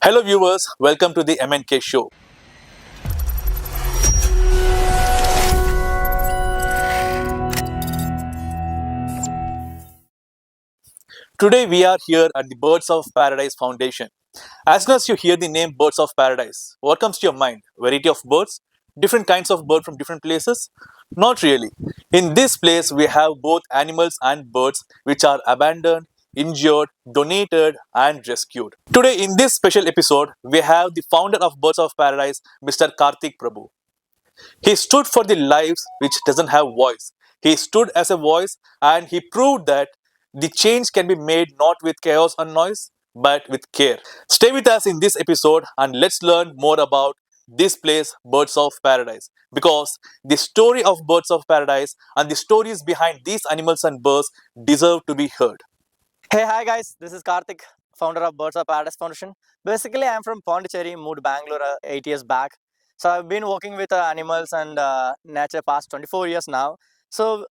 Hello viewers, welcome to the MNK Show. Today we are here at the Birds of Paradise Foundation. As soon as you hear the name Birds of Paradise, what comes to your mind? Variety of birds? Different kinds of birds from different places? Not really. In this place we have both animals and birds which are abandoned, injured, donated and rescued. Today in this special episode, we have the founder of Birds of Paradise, Mr. Karthik Prabhu. He stood for the lives which doesn't have voice. He stood as a voice and he proved that the change can be made not with chaos and noise but with care. Stay with us in this episode and let's learn more about this place, Birds of Paradise, because the story of Birds of Paradise and the stories behind these animals and birds deserve to be heard. Hey, hi guys, this is Karthik, founder of Birds of Paradise Foundation. Basically, I'm from Pondicherry, moved to Bangalore 8 years back. So I've been working with animals and nature past 24 years now. So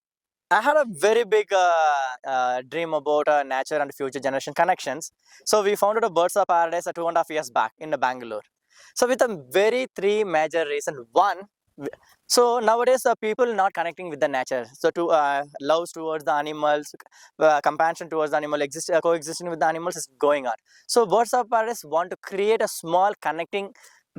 I had a very big dream about nature and future generation connections. So we founded a Birds of Paradise 2.5 years back in the Bangalore. So with a very three major reason. One, so nowadays the people not connecting with the nature. So to love towards the animals, compassion towards the animal, coexisting with the animals is going on. So Birds of Paradise want to create a small connecting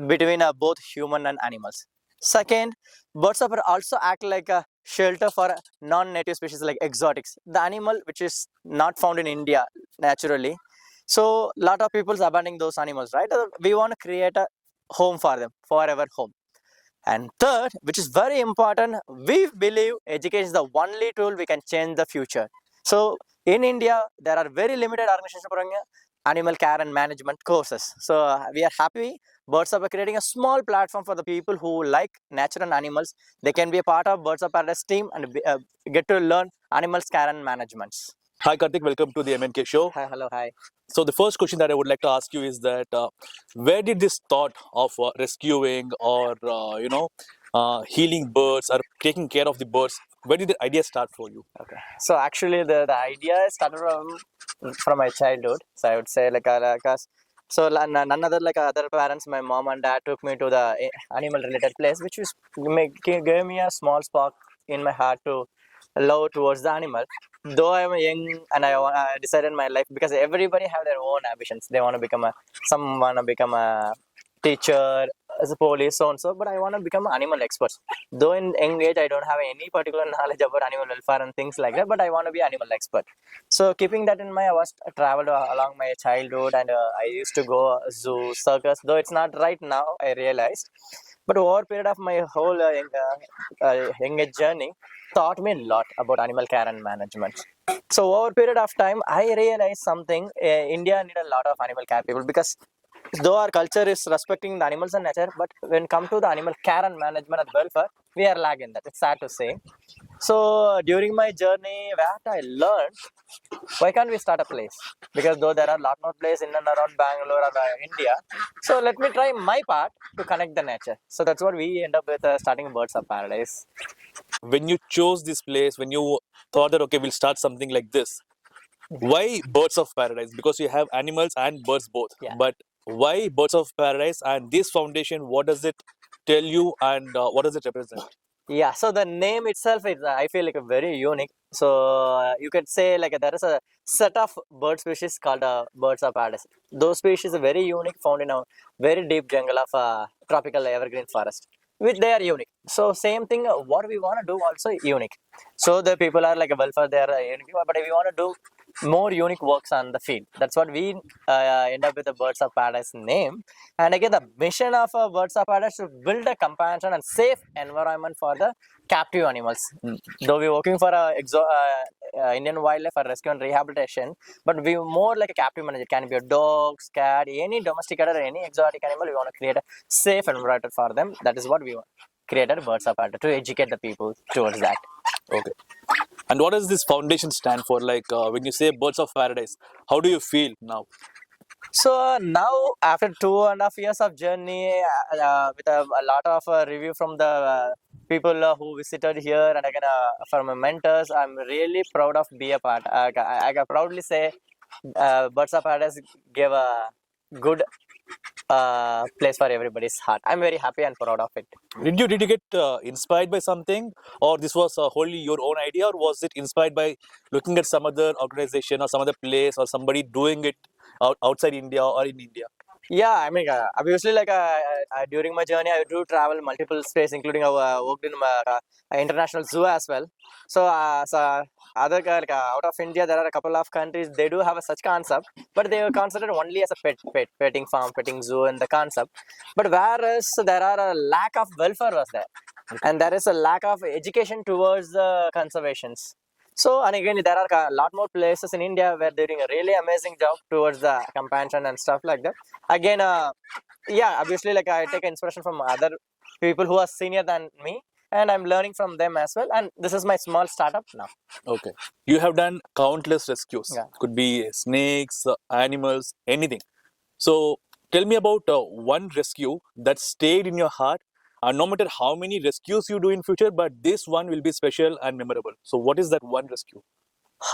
between both human and animals. Second, birds of paradise also act like a shelter for non-native species like exotics, the animal which is not found in India naturally. So lot of people abandoning those animals, right? We want to create a home for them, forever home. And third, which is very important, we believe education is the only tool we can change the future. So in India, there are very limited organizations providing animal care and management courses. So we are happy Birds of creating a small platform for the people who like nature and animals. They can be a part of Birds of Paradise team and get to learn animals care and management. Hi Karthik, welcome to the MNK Show. Hi, hello, hi. So the first question that I would like to ask you is that where did this thought of rescuing or healing birds or taking care of the birds, where did the idea start for you? Okay. So actually, the idea started from my childhood. So I would say so none other like other parents, my mom and dad took me to the animal related place, which gave me a small spark in my heart to love towards the animal. Though I am young and I decided in my life because everybody have their own ambitions. They want to become some want to become a teacher, as a police, so and so. But I want to become an animal expert. Though in young age I don't have any particular knowledge about animal welfare and things like that, but I want to be animal expert. So keeping that in mind, I was traveled along my childhood and I used to go zoo, circus. Though it's not right now, I realized. But over a period of my whole young age journey, taught me a lot about animal care and management. So over a period of time, I realized something. India need a lot of animal care people because though our culture is respecting the animals and nature, but when come to the animal care and management and welfare, we are lagging that. It's sad to say. So during my journey, what I learned, why can't we start a place? Because though there are a lot more places in and around Bangalore or India, so let me try my part to connect the nature. So that's what we end up with starting Birds of Paradise. When you chose this place, when you thought that okay, we'll start something like this, why Birds of Paradise? Because you have animals and birds both. Yeah. But why Birds of Paradise and this foundation? What does it tell you and what does it represent? Yeah, so the name itself is, I feel like a very unique. So you could say like there is a set of bird species called Birds of Paradise. Those species are very unique, found in a very deep jungle of tropical evergreen forest. Which they are unique. So same thing, what we want to do also unique. So the people are like a welfare, they are unique, but if we want to do more unique works on the field. That's what we end up with the Birds of Paradise name. And again, the mission of Birds of Paradise to build a compassion and safe environment for the captive animals. Though we're working for Indian wildlife for rescue and rehabilitation, but we more like a captive manager. It can be a dog, cat, any domesticated or any exotic animal. We want to create a safe environment for them. That is what we want. Created Birds of Paradise to educate the people towards that. Okay. And what does this foundation stand for? Like when you say Birds of Paradise, how do you feel now? So now, after 2.5 years of journey, with a lot of review from the people who visited here, and again from my mentors, I'm really proud of be a part. I can proudly say, Birds of Paradise gave a good place for everybody's heart. I'm very happy and proud of it. Did you get inspired by something, or this was wholly your own idea, or was it inspired by looking at some other organization or some other place or somebody doing it outside India or in India? Yeah, I mean, obviously, during my journey, I do travel multiple states, including worked in international zoo as well. So other out of India, there are a couple of countries they do have a such concept, but they were considered only as a petting farm, petting zoo, and the concept. But whereas there are a lack of welfare was there, and there is a lack of education towards the conservations. So, and again, there are a lot more places in India where they're doing a really amazing job towards the compassion and stuff like that. Again, yeah, obviously, like I take inspiration from other people who are senior than me, and I'm learning from them as well. And this is my small startup now. Okay. You have done countless rescues. Yeah. Could be snakes, animals, anything. So tell me about one rescue that stayed in your heart. And no matter how many rescues you do in future, but this one will be special and memorable. So what is that one rescue?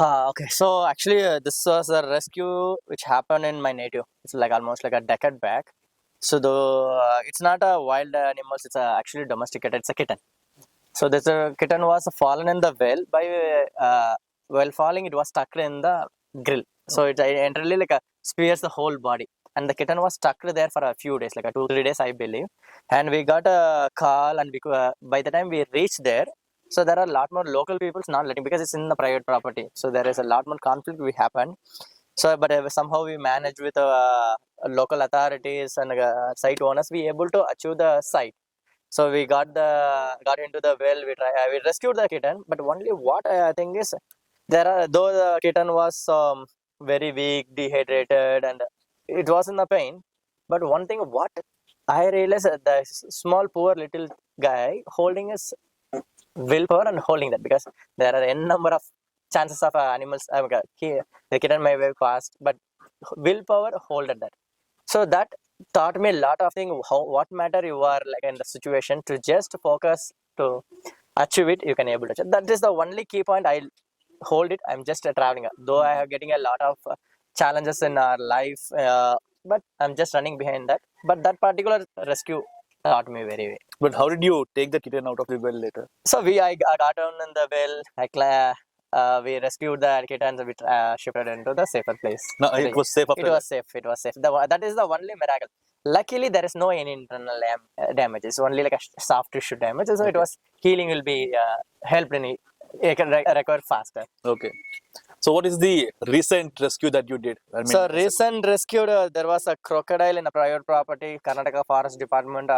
Okay, so actually, this was a rescue which happened in my native. It's like almost like a decade back. So though it's not a wild animals, it's actually domesticated. It's a kitten. So this kitten was fallen in the well. By while falling, it was stuck in the grill. So it entirely like spears the whole body, and the kitten was stuck there for a few days, like a 2-3 days, I believe. And we got a call, and by the time we reached there, so there are a lot more local people's not letting because it's in the private property. So there is a lot more conflict we happened. So, but somehow we managed with local authorities and site owners, we able to achieve the site. So we got into the well. We rescued the kitten, but only what I think is there are though the kitten was very weak, dehydrated, and it was in the pain. But one thing what I realized the small poor little guy holding his willpower and holding that because there are n number of chances of animals. Here the kitten may be fast, but willpower holded that. So that taught me a lot of things. How what matter you are like in the situation to just focus to achieve it. You can able to achieve. That is the only key point. I hold it. I'm just traveling. Though I am getting a lot of challenges in our life, but I'm just running behind that. But that particular rescue taught me very well. But how did you take the kitten out of the well later? So I got down in the well. We rescued the kittens. We shifted into the safer place. No, it was safe after It was safe. It was safe. That is the only miracle. Luckily, there is no any internal damage. It's only like a soft tissue damage. So it was healing will be helped in it. It can recover faster. Okay. So what is the recent rescue that you did? I mean, So recent rescued, there was a crocodile in a private property. Karnataka Forest Department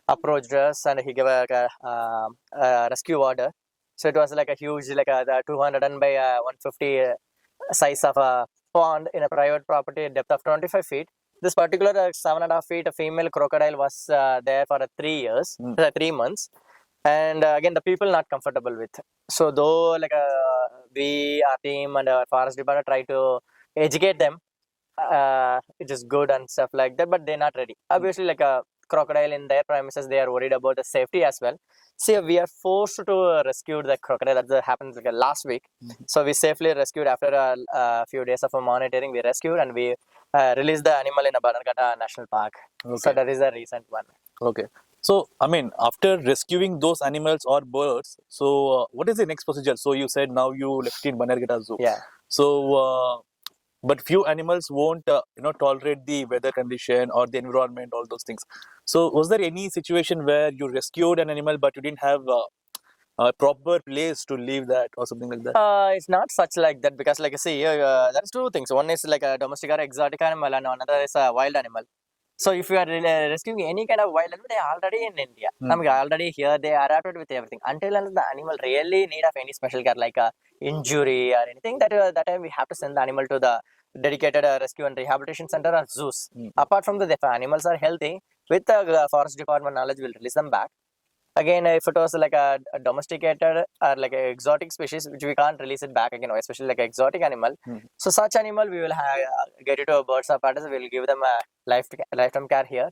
approached us and he gave a rescue order. So it was like a huge, like the 200 by 150 size of a pond in a private property, depth of 25 feet. This particular 7.5 feet female crocodile was there for 3 years, 3 months. And again, the people not comfortable with. So though like we, our team and our forest department try to educate them, it is good and stuff like that, but they're not ready. Obviously, like a crocodile in their premises, they are worried about the safety as well. See, we are forced to rescue the crocodile. That happened like last week. So we safely rescued after a few days of monitoring. We rescued and we released the animal in a Banarghata National Park. Okay. So that is a recent one. Okay. So, I mean, after rescuing those animals or birds, so what is the next procedure? So you said now you left in Bannerghatta Zoo. Yeah. So, but few animals won't, tolerate the weather condition or the environment, all those things. So, was there any situation where you rescued an animal but you didn't have a proper place to leave that or something like that? It's not such like that because, like I say, there's two things. One is like a domestic or exotic animal, and another is a wild animal. So if you are rescuing any kind of wild animal, they are already in India. I mean, already here, they are adapted with everything. Until the animal really need of any special care, like a injury or anything, that time we have to send the animal to the dedicated rescue and rehabilitation center or zoos. Apart from that, if animals are healthy, with the forest department knowledge, we'll release them back. Again, if it was like a domesticated or like an exotic species, which we can't release it back again, especially like an exotic animal. So such animal, we will get it to a birds of paradise. We will give them a lifetime care here.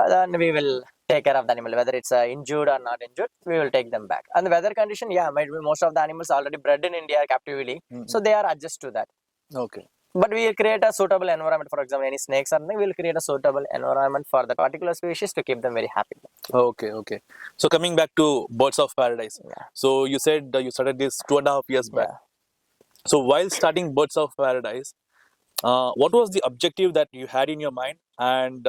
Then we will take care of the animal, whether it's injured or not injured. We will take them back. And the weather condition, yeah, might be most of the animals already bred in India captively, so they are adjust to that. Okay. But we will create a suitable environment. For example, any snakes or something, we will create a suitable environment for the particular species to keep them very happy. Okay, okay. So coming back to Birds of Paradise. Yeah. So you said you started this 2.5 years back. Yeah. So while starting Birds of Paradise, what was the objective that you had in your mind, and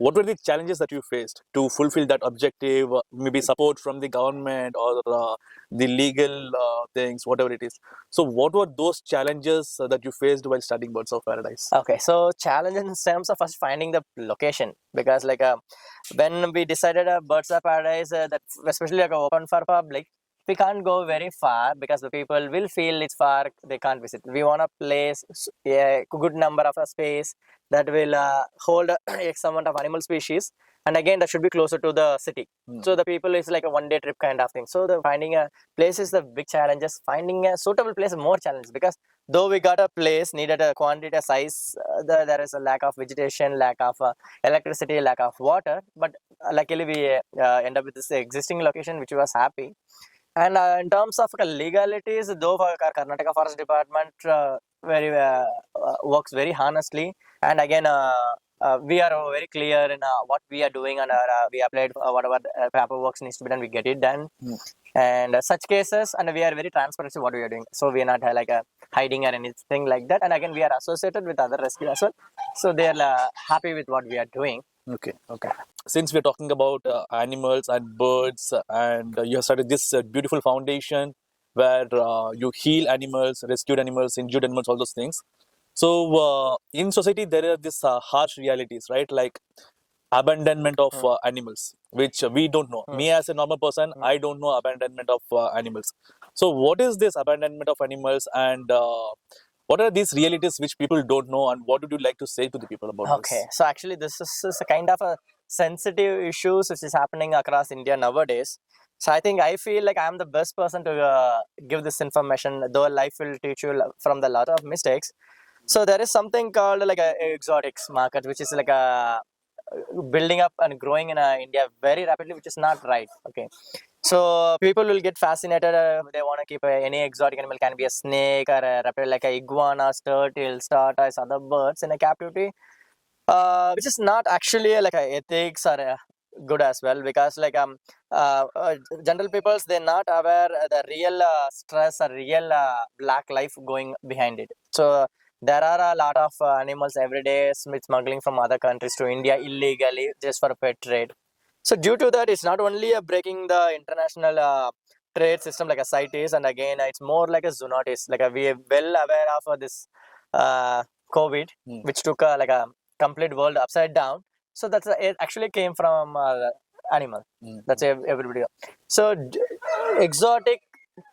what were the challenges that you faced to fulfill that objective? Maybe support from the government or the legal things, whatever it is. So what were those challenges that you faced while starting Birds of Paradise? Okay, so challenge in terms of us finding the location, because like when we decided Birds of Paradise, that especially like open for public, we can't go very far because the people will feel it's far, they can't visit. We want a place, a good number of a space that will hold X amount of animal species, and again that should be closer to the city. So the people is like a 1 day trip kind of thing. So the finding a place is the big challenges. Finding a suitable place is more challenge, because though we got a place needed a quantity, a size, there is a lack of vegetation, lack of electricity, lack of water. But luckily we end up with this existing location, which was happy. And in terms of legalities, though Karnataka Forest Department very works very honestly, and again we are very clear in what we are doing, and we applied whatever paperwork needs to be done, we get it done. And such cases, and we are very transparent to what we are doing, so we are not like hiding or anything like that. And again, we are associated with other rescue as well, so they are happy with what we are doing. Okay, okay. Since we're talking about animals and birds, and you have started this beautiful foundation where you heal animals, rescued animals, injured animals, all those things. So in society, there are these harsh realities, right? Like abandonment of animals, which we don't know. Me as a normal person, I don't know abandonment of animals. So what is this abandonment of animals, and what are these realities which people don't know, and what would you like to say to the people about Okay, this? so actually this is a kind of a sensitive issues which is happening across India nowadays. So I think I feel like I'm the best person to give this information, though life will teach you from the lot of mistakes. So there is something called like a exotics market, which is like a building up and growing in India very rapidly, which is not right. Okay, so people will get fascinated. They want to keep any exotic animal, can be a snake or a reptile like a iguanas, turtles, tortoise, other birds in a captivity, which is not actually like a ethics or good as well, because like general peoples, they're not aware the real stress or real black life going behind it. So there are a lot of animals every day smuggling from other countries to India illegally just for pet trade. So due to that, it's not only breaking the international trade system like a CITES, and again it's more like a zoonotis. Like we are well aware of this COVID, which took like a complete world upside down. So that's it actually came from animal. That's everybody. So exotic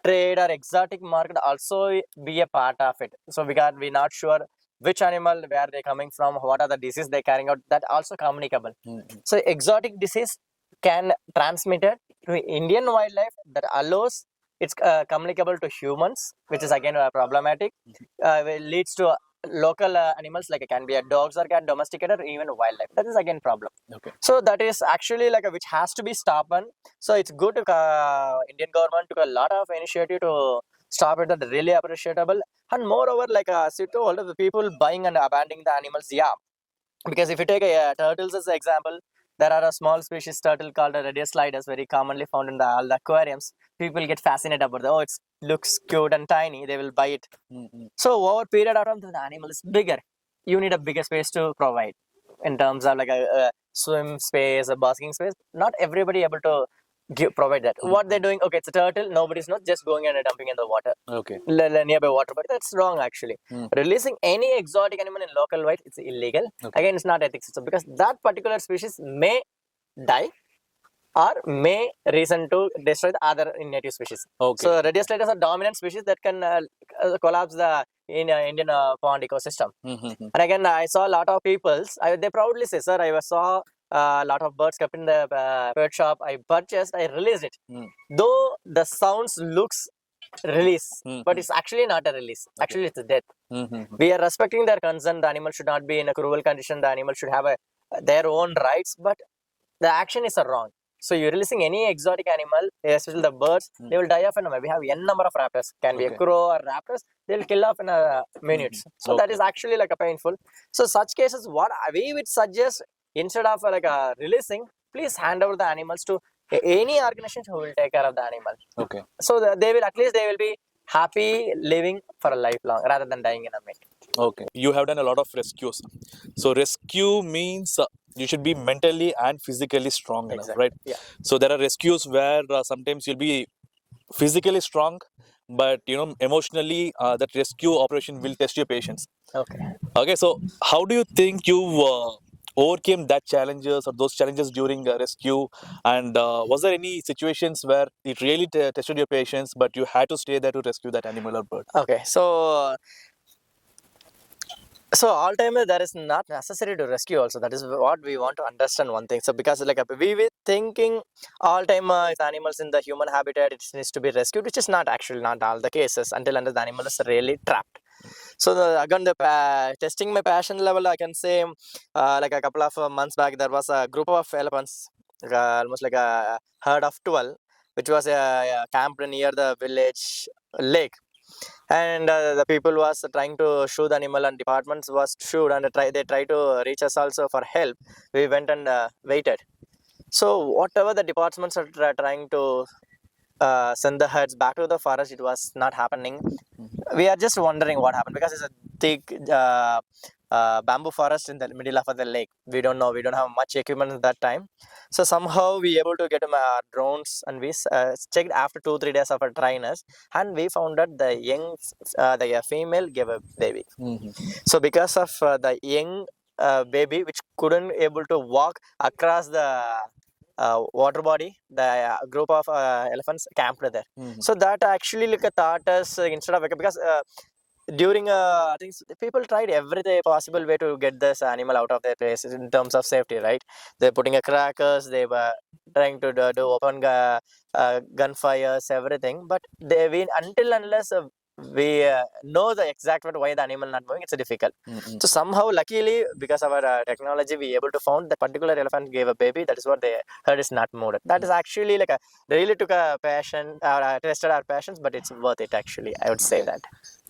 trade or exotic market also be a part of it. So we not sure which animal, where they coming from, what are the disease they carrying out. That also communicable. So exotic disease can transmit it to Indian wildlife, that allows it's communicable to humans, which is again problematic. Leads to local animals, like it can be a dogs or cat, domesticated, or even wildlife. That is again problem. Okay. So that is actually like which has to be stopped. So it's good. Indian government took a lot of initiative to stop it. That really appreciable. And moreover, like as you told, the people buying and abandoning the animals, yeah. Because if you take turtles as an example, there are a small species turtle called a radius sliders, very commonly found in all the aquariums. People get fascinated about the, oh, it looks cute and tiny, they will buy it. So over period of time, the animal is bigger. You need a bigger space to provide in terms of like a swim space, a basking space. Not everybody able to provide that. What they're doing, okay, it's a turtle, nobody's not just going and dumping in the water. Okay. Nearby water, but that's wrong actually. Releasing any exotic animal in local white, it's illegal. Okay. Again, it's not ethics, so because that particular species may die or may reason to destroy the other native species. Okay. So radius sliders are dominant species that can collapse the Indian pond ecosystem. And again, I saw a lot of peoples, they proudly say, sir, I saw a lot of birds kept in the pet shop. I purchased, I released it. Though the sounds looks release, but it's actually not a release. Actually, it's a death. We are respecting their concern. The animal should not be in a cruel condition. The animal should have their own rights, but the action is wrong. So you're releasing any exotic animal, especially the birds, they will die off in a We have n number of raptors. Can be a Okay. crow or raptors. They'll kill off in a minutes. So that Okay. is actually like a painful. So such cases, what we would suggest, instead of like releasing, please hand over the animals to any organization who will take care of the animal. Okay. So they will, at least they will be happy living for a lifelong rather than dying in a minute. Okay. You have done a lot of rescues. So rescue means you should be mentally and physically strong enough, Exactly. right? Yeah. So there are rescues where sometimes you'll be physically strong, but emotionally that rescue operation will test your patience. Okay. Okay, so how do you think you overcame that challenges or those challenges during rescue? And was there any situations where it really tested your patience, but you had to stay there to rescue that animal or bird? Okay. So all time there is not necessary to rescue also. That is what we want to understand one thing. So because like we were thinking all time if animals in the human habitat, it needs to be rescued, which is not actually not all the cases until the animal is really trapped. So again, the testing my passion level, I can say like a couple of months back, there was a group of elephants, almost like a herd of 12, which was camped near the village lake. And the people was trying to shoot the animal, and departments was shoot, and they try to reach us also for help. We went and waited. So whatever the departments are trying to send the herds back to the forest, it was not happening. We are just wondering what happened, because it's a thick bamboo forest in the middle of the lake. We don't know, we don't have much equipment at that time. So somehow we able to get drones, and we checked after 2-3 days of our trainers, and we found that the young the female gave a baby. So because of the young baby which couldn't able to walk across the water body, the group of elephants camped there. So that actually like taught us instead of because during I think people tried every possible way to get this animal out of their place in terms of safety, right? They're putting a crackers, they were trying to do open gunfires, everything, but we until unless we know the exact why the animal not moving, it's difficult. So somehow luckily, because of our technology, we able to found that particular elephant gave a baby. That is what they heard is not moved. That is actually like a really took a passion, tested our passions, but it's worth it actually, I would say that.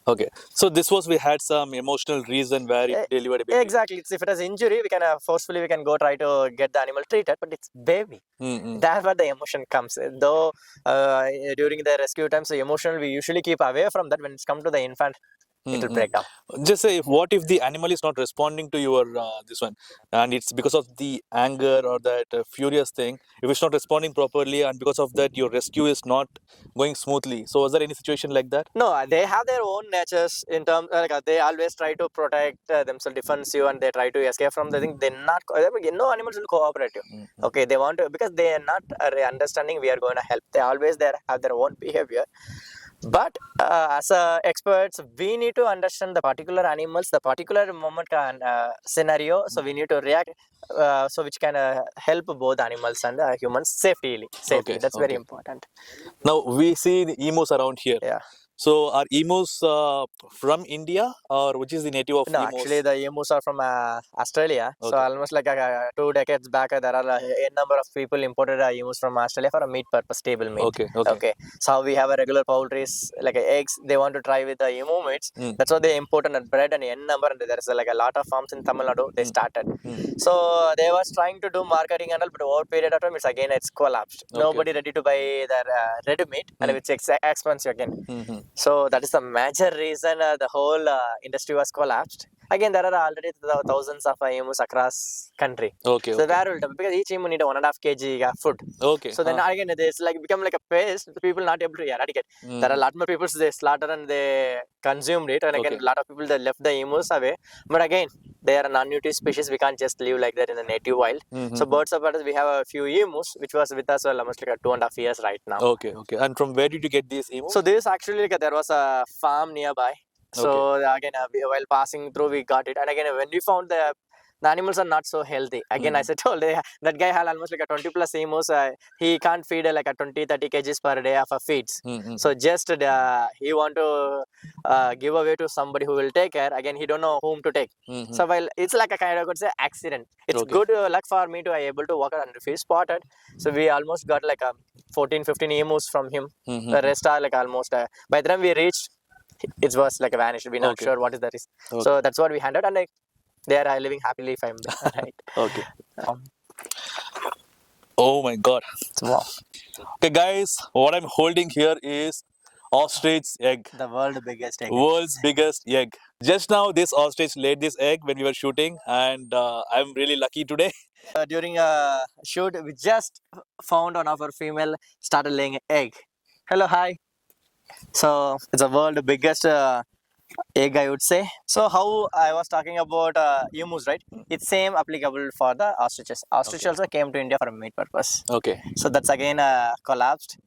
Okay, so this was, we had some emotional reason where it Eh, delivered a baby. Exactly. It's, if it has injury, we can forcefully we can go try to get the animal treated, but it's baby. That's where the emotion comes. Though during the rescue times, the emotional we usually keep away from that. When it's come to the infant, it will break down. Just say, what if the animal is not responding to your this one, and it's because of the anger or that furious thing? If it's not responding properly, and because of that, your rescue is not going smoothly. So, was there any situation like that? No, they have their own natures in terms like they always try to protect themselves, defensive, and they try to escape from the thing. They're not. No animals will cooperate you. Okay, they want to because they are not understanding. We are going to help. They always there have their own behavior. But as experts, we need to understand the particular animals, the particular moment scenario. So we need to react, so which can help both animals and humans safely. Okay, That's very okay. important. Now we see the emus around here. Yeah. So, are emus from India, or which is the native of No, emus? actually, the emus are from Australia. So Okay. almost like 2 decades back, there are a number of people imported emus from Australia for a meat purpose, table meat. Okay, okay. So we have a regular poultries like eggs. They want to try with the emu meats. That's why they imported and bred an n number. And there is like a lot of farms in Tamil Nadu. They started. So they was trying to do marketing and all, but over a period of time, it's collapsed. Okay. Nobody ready to buy their ready meat, and it's expensive again. So that is the major reason the whole industry was collapsed. Again, there are already thousands of emus across country. Okay, So okay. where will because each emu need 1.5 kg food. Okay. So then again, it's like become like a pest. The people not able to eradicate. There are a lot more people they slaughter and they consumed it, and again, Okay. a lot of people they left the emus away. But again, they are a non-native species. We can't just live like that in the native wild. So birds of paradise, we have a few emus which was with us almost like 2.5 years right now. Okay, okay. And from where did you get these emus? So this actually like, there was a farm nearby. So again, while passing through, we got it. And again, when we found the the animals are not so healthy. Again, as I told, that guy had almost like a 20 plus emus. He can't feed like a 20-30 kgs per day of a feeds. So just he want to give away to somebody who will take care. Again, he don't know whom to take. So while it's like a kind of, I could say, accident. It's good luck for me to be able to walk around if he spotted. So we almost got like a 14-15 emus from him. The rest are like almost by the time we reached, it was like vanished. We're not sure what is the risk. So that's what we handled, and like they are living happily, if I'm right. Okay. Oh my god. Wow. Okay, guys, what I'm holding here is ostrich egg. The world's biggest egg. World's biggest egg. Just now, this ostrich laid this egg when we were shooting, and I'm really lucky today. During a shoot, we just found one of our female started laying an egg. Hello, hi. So it's the world's biggest egg, I would say. So how I was talking about emus, right? It's same applicable for the ostriches. Ostrich also came to India for a meat purpose. Okay. So that's again collapsed.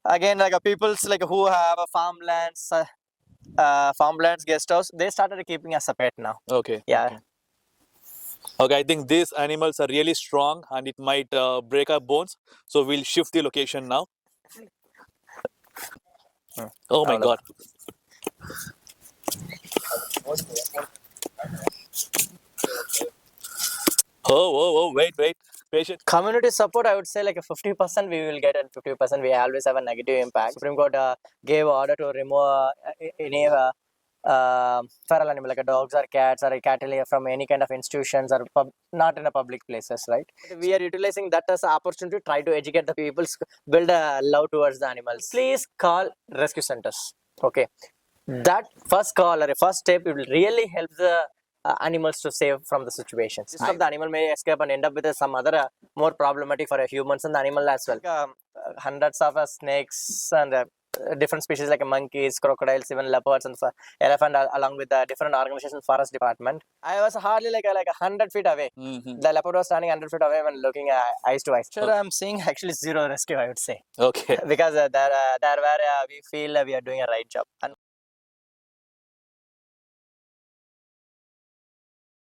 Again, like people's like who have a farmlands, guest house, they started keeping as a pet now. Okay. Yeah. Okay, I think these animals are really strong and it might break our bones. So we'll shift the location now. Oh my god. Oh, wait. Patient. Community support, I would say like a 50% we will get, and 50% we always have a negative impact. Supreme Court gave order to remove any feral animal like dogs or cats or cattle from any kind of institutions or not in a public places, right? We are utilizing that as an opportunity to try to educate the people, build a love towards the animals. Please call rescue centers. Okay, that first call or a first step, it will really help the animals to save from the situations. Some of the animal may escape and end up with some other more problematic for humans and the animal as well. Hundreds of snakes and different species like monkeys, crocodiles, even leopards and elephant, along with the different organizations, forest department. I was hardly like 100 feet away. The leopard was standing 100 feet away when looking eyes to eyes. Sure, I'm seeing actually zero rescue, I would say. Okay. Because there where we feel we are doing a right job. And